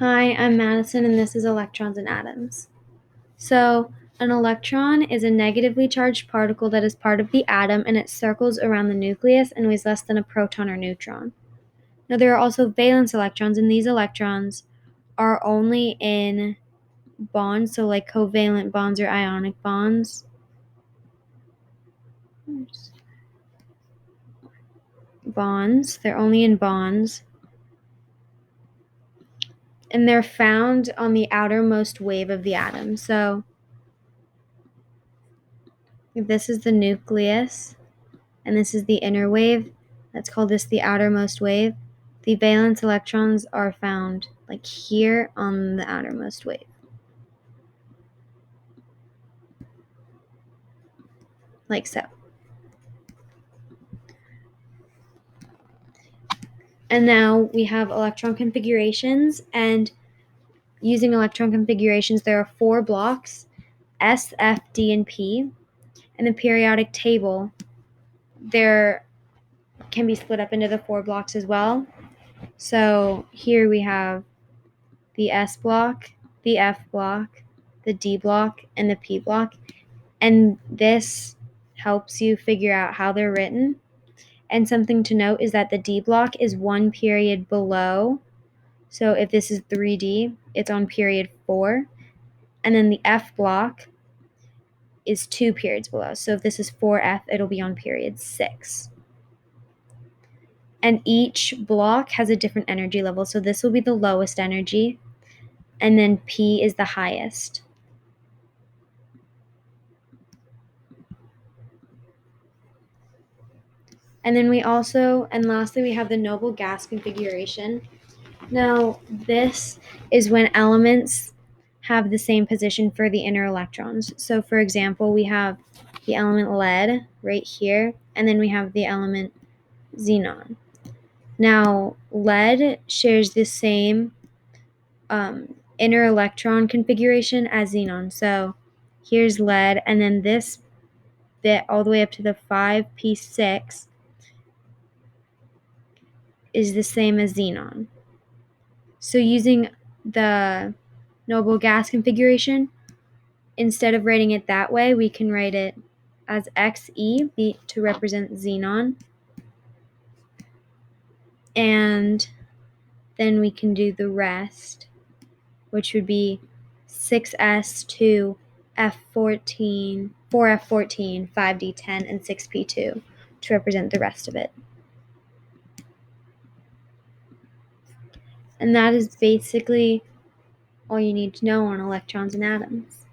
Hi, I'm Madison, and this is Electrons and Atoms. So, an electron is a negatively charged particle that is part of the atom, and it circles around the nucleus and weighs less than a proton or neutron. Now, there are also valence electrons, and these electrons are only in bonds, so like covalent bonds or ionic bonds. They're only in bonds. And they're found on the outermost wave of the atom. So, if this is the nucleus, and this is the inner wave. Let's call this the outermost wave. The valence electrons are found like here on the outermost wave. Like so. And now we have electron configurations, and using electron configurations, there are 4 blocks, S, F, D, and P. And the periodic table, there can be split up into the 4 blocks as well. So here we have the S block, the F block, the D block, and the P block. And this helps you figure out how they're written. And something to note is that the D block is 1 period below. So if this is 3D, it's on period 4. And then the F block is 2 periods below. So if this is 4F, it'll be on period 6. And each block has a different energy level. So this will be the lowest energy, and then P is the highest. And then lastly, we have the noble gas configuration. Now, this is when elements have the same position for the inner electrons. So, for example, we have the element lead right here, and then we have the element xenon. Now, lead shares the same inner electron configuration as xenon. So, here's lead, and then this bit all the way up to the 5p6 is the same as xenon. So using the noble gas configuration, instead of writing it that way, we can write it as Xe to represent xenon. And then we can do the rest, which would be 6s to F14, 4F14, 5D10, and 6P2 to represent the rest of it. And that is basically all you need to know on electrons and atoms.